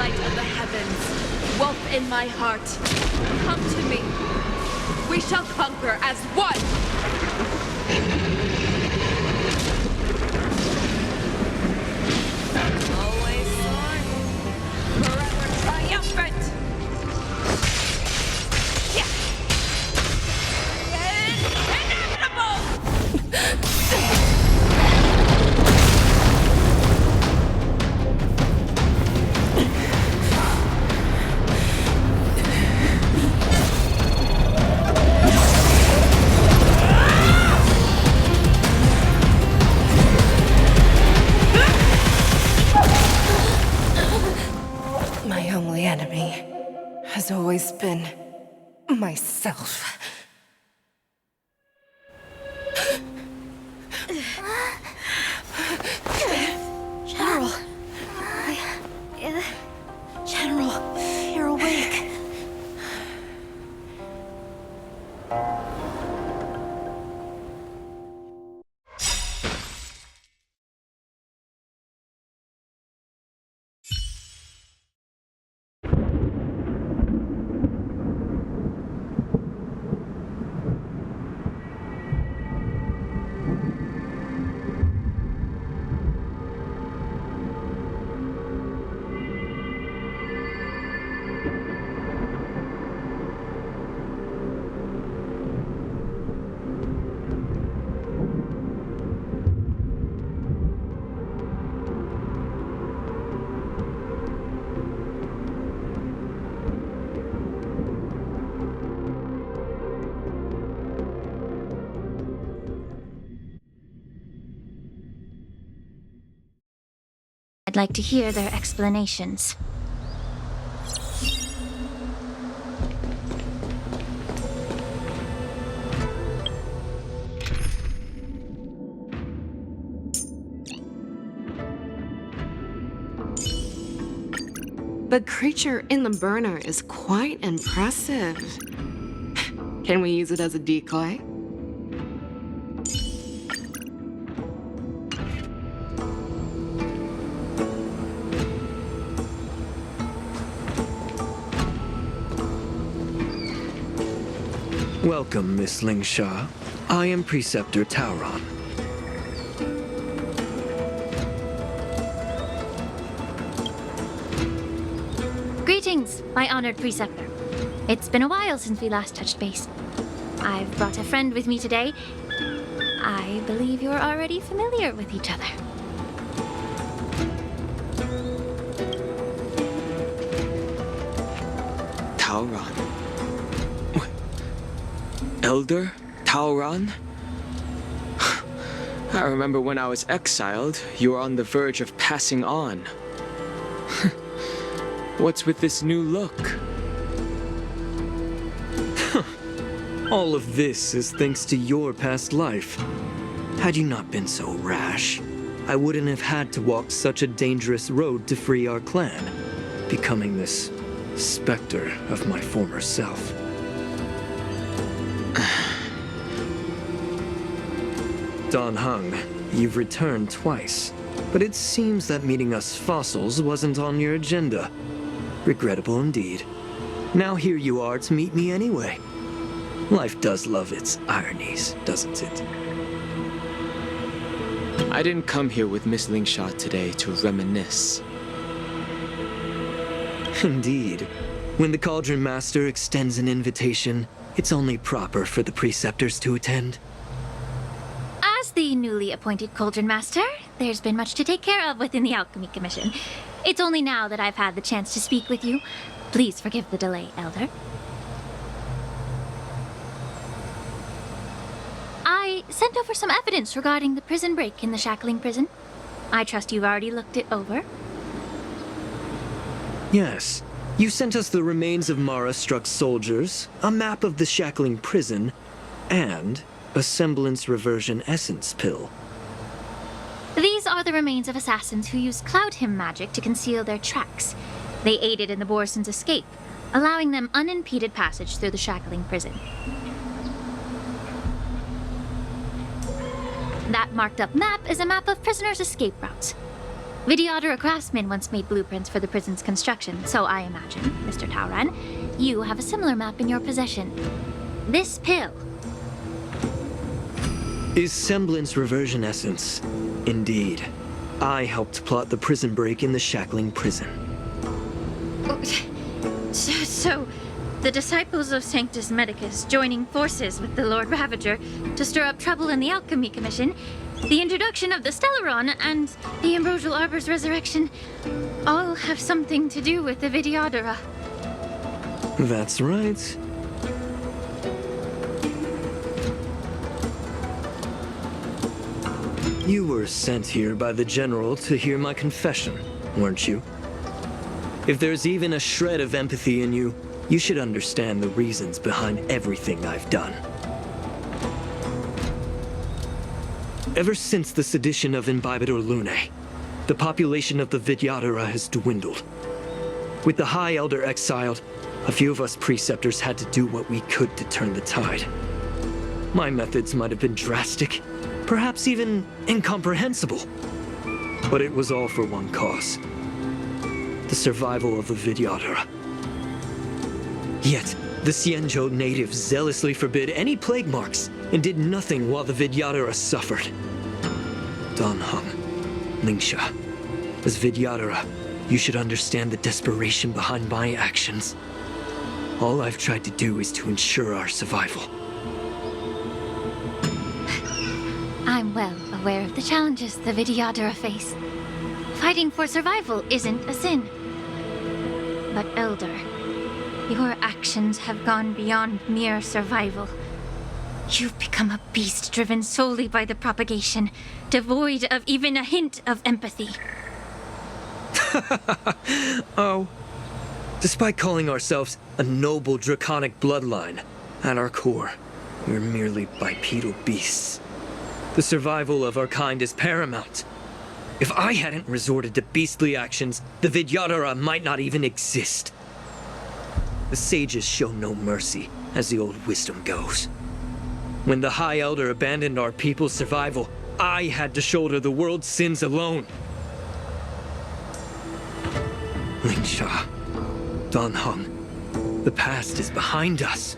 light of the heavens, wolf in my heart, come to me. We shall conquer as one! Always sword, forever triumphant! Yeah. Inevitable! My only enemy has always been myself. General! General, you're awake. I'd like to hear their explanations. The creature in the burner is quite impressive. Can we use it as a decoy? Welcome, Miss Lingsha. I am Preceptor Tauron. Greetings, my honored preceptor. It's been a while since we last touched base. I've brought a friend with me today. I believe you're already familiar with each other. Tauron? Elder Tauron? I remember when I was exiled, you were on the verge of passing on. What's with this new look? All of this is thanks to your past life. Had you not been so rash, I wouldn't have had to walk such a dangerous road to free our clan, becoming this specter of my former self. Dan Heng, you've returned twice, but it seems that meeting us fossils wasn't on your agenda. Regrettable indeed. Now here you are to meet me anyway. Life does love its ironies, doesn't it? I didn't come here with Miss Lingsha today to reminisce. Indeed. When the Cauldron Master extends an invitation, it's only proper for the preceptors to attend. As the newly appointed Cauldron Master, there's been much to take care of within the Alchemy Commission. It's only now that I've had the chance to speak with you. Please forgive the delay, Elder. I sent over some evidence regarding the prison break in the Shackling prison. I trust you've already looked it over. Yes. You sent us the remains of Mara-struck soldiers, a map of the Shackling prison, and a semblance reversion essence pill. These are the remains of assassins who used Cloud Hymn magic to conceal their tracks. They aided in the Borisons' escape, allowing them unimpeded passage through the Shackling prison. That marked-up map is a map of prisoners' escape routes. Vidyadhara craftsmen once made blueprints for the prison's construction, so I imagine, Mr. Tauran, you have a similar map in your possession. This pill. Is semblance reversion essence? Indeed. I helped plot the prison break in the Shackling prison. So, the disciples of Sanctus Medicus joining forces with the Lord Ravager to stir up trouble in the Alchemy Commission, the introduction of the Stellaron, and the Ambrosial Arbor's resurrection all have something to do with the Vidyadhara. That's right. You were sent here by the General to hear my confession, weren't you? If there's even a shred of empathy in you, you should understand the reasons behind everything I've done. Ever since the sedition of Imbibitor Lunae, the population of the Vidyadhara has dwindled. With the High Elder exiled, a few of us preceptors had to do what we could to turn the tide. My methods might have been drastic, perhaps even incomprehensible. But it was all for one cause: the survival of the Vidyadhara. Yet, the Xianzhou natives zealously forbid any plague marks and did nothing while the Vidyadhara suffered. Dan Heng, Lingsha, as Vidyadhara, you should understand the desperation behind my actions. All I've tried to do is to ensure our survival. I'm well aware of the challenges the Vidyadhara face. Fighting for survival isn't a sin. But Elder, your actions have gone beyond mere survival. You've become a beast driven solely by the propagation, devoid of even a hint of empathy. Oh. Despite calling ourselves a noble draconic bloodline, at our core, we're merely bipedal beasts. The survival of our kind is paramount. If I hadn't resorted to beastly actions, the Vidyadhara might not even exist. The sages show no mercy, as the old wisdom goes. When the High Elder abandoned our people's survival, I had to shoulder the world's sins alone. Lingsha, Dan Heng, the past is behind us,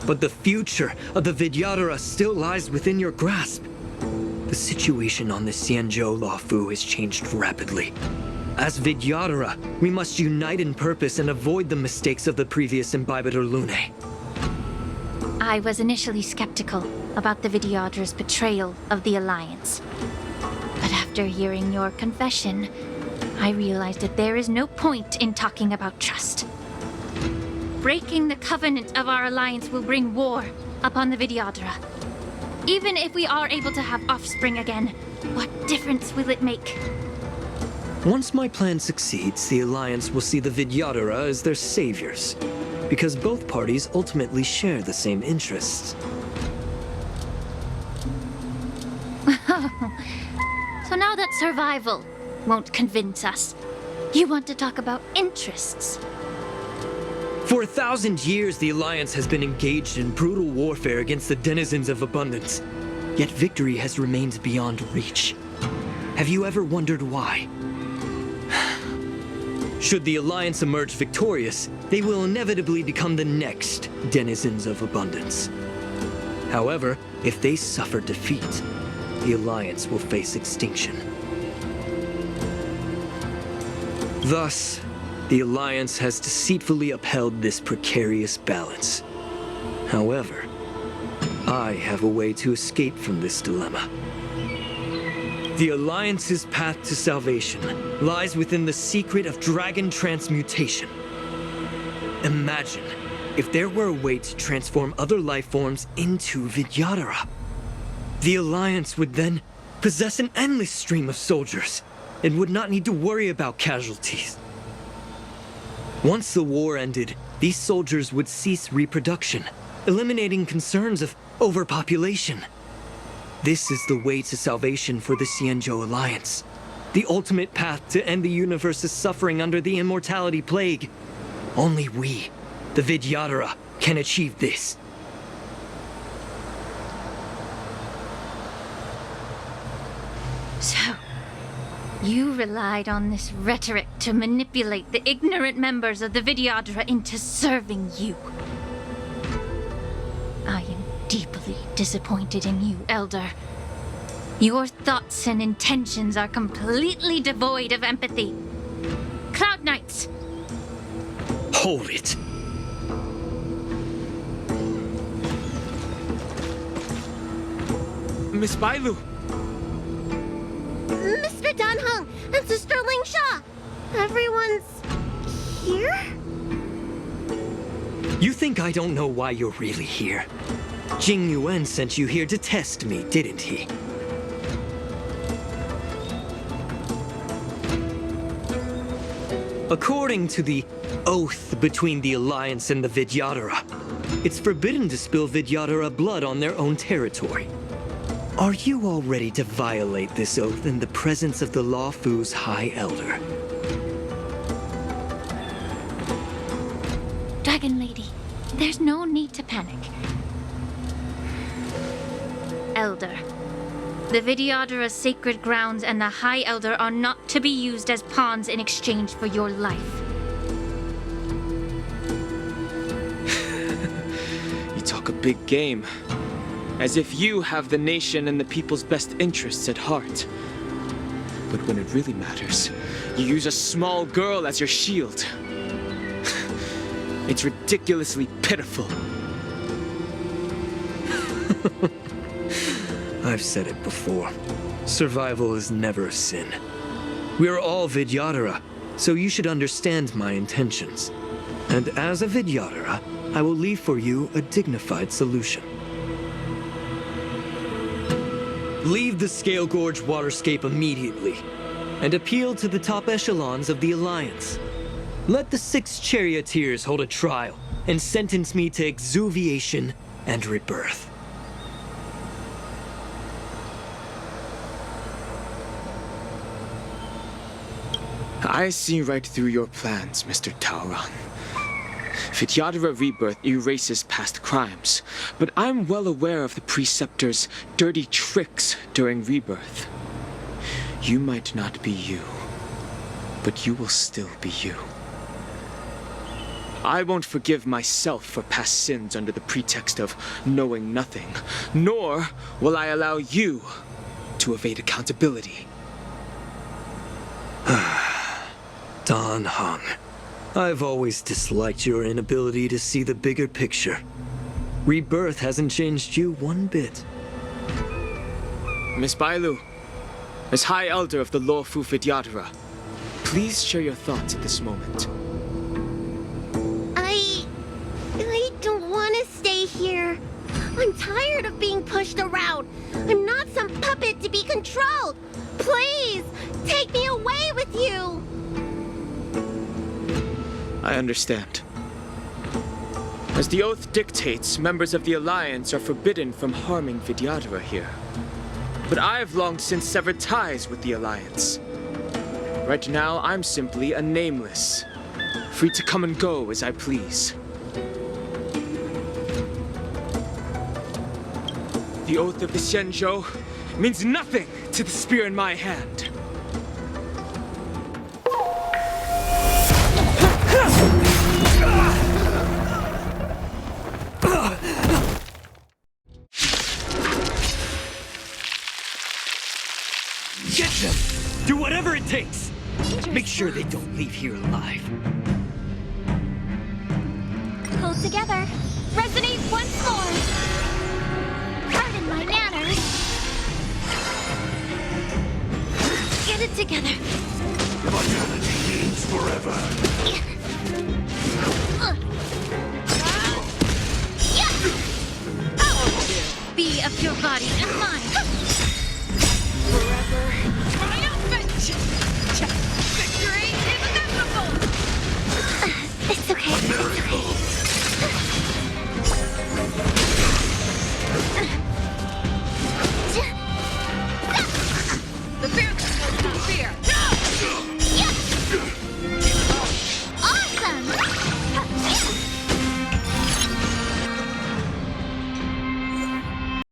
but the future of the Vidyadhara still lies within your grasp. The situation on the Xianzhou Luofu has changed rapidly. As Vidyadhara, we must unite in purpose and avoid the mistakes of the previous Imbibitor Lunae. I was initially skeptical about the Vidyadhara's betrayal of the Alliance. But after hearing your confession, I realized that there is no point in talking about trust. Breaking the covenant of our alliance will bring war upon the Vidyadhara. Even if we are able to have offspring again, what difference will it make? Once my plan succeeds, the Alliance will see the Vidyadhara as their saviors, because both parties ultimately share the same interests. So now that survival won't convince us, you want to talk about interests? For 1,000 years, the Alliance has been engaged in brutal warfare against the denizens of abundance, yet victory has remained beyond reach. Have you ever wondered why? Should the Alliance emerge victorious, they will inevitably become the next denizens of abundance. However, if they suffer defeat, the Alliance will face extinction. Thus, the Alliance has deceitfully upheld this precarious balance. However, I have a way to escape from this dilemma. The Alliance's path to salvation lies within the secret of dragon transmutation. Imagine if there were a way to transform other life forms into Vidyadhara. The Alliance would then possess an endless stream of soldiers and would not need to worry about casualties. Once the war ended, these soldiers would cease reproduction, eliminating concerns of overpopulation. This is the way to salvation for the Xianzhou Alliance. The ultimate path to end the universe's suffering under the immortality plague. Only we, the Vidyadhara, can achieve this. So, You relied on this rhetoric to manipulate the ignorant members of the Vidyadhara into serving you. I am deeply disappointed in you, Elder. Your thoughts and intentions are completely devoid of empathy. Cloud Knights! Hold it. Miss Bailu! Mr. Danheng and Sister Lingsha! Everyone's here? You think I don't know why you're really here? Jing Yuan sent you here to test me, didn't he? According to the oath between the Alliance and the Vidyadhara, it's forbidden to spill Vidyadhara blood on their own territory. Are you all ready to violate this oath in the presence of the Lawfu's High Elder? Dragon Lady, there's no need to panic. Elder, the Vidyadhara's sacred grounds and the High Elder are not to be used as pawns in exchange for your life. You talk a big game. As if you have the nation and the people's best interests at heart. But when it really matters, you use a small girl as your shield. It's ridiculously pitiful. I've said it before. Survival is never a sin. We're all Vidyadhara, so you should understand my intentions. And as a Vidyadhara, I will leave for you a dignified solution. Leave the Scale Gorge waterscape immediately, and appeal to the top echelons of the Alliance. Let the 6 charioteers hold a trial, and sentence me to exuviation and rebirth. I see right through your plans, Mr. Taoran. Vidyadhara rebirth erases past crimes, but I'm well aware of the Preceptor's dirty tricks during rebirth. You might not be you, but you will still be you. I won't forgive myself for past sins under the pretext of knowing nothing, nor will I allow you to evade accountability. Dan Heng, I've always disliked your inability to see the bigger picture. Rebirth hasn't changed you one bit. Miss Bailu, as High Elder of the Lawfu Vidyadhara, please share your thoughts at this moment. I don't want to stay here. I'm tired of being pushed around. I'm not some puppet to be controlled. Please, take me away with you. I understand. As the oath dictates, members of the Alliance are forbidden from harming Vidyadhara here. But I've long since severed ties with the Alliance. Right now, I'm simply a nameless, free to come and go as I please. The oath of the Xianzhou means nothing to the spear in my hand. Get them! Do whatever it takes! Make sure they don't leave here alive. Pull together. Resonate once more. Pardon my manners. Get it together. Vitality needs forever. Be of your body and mind.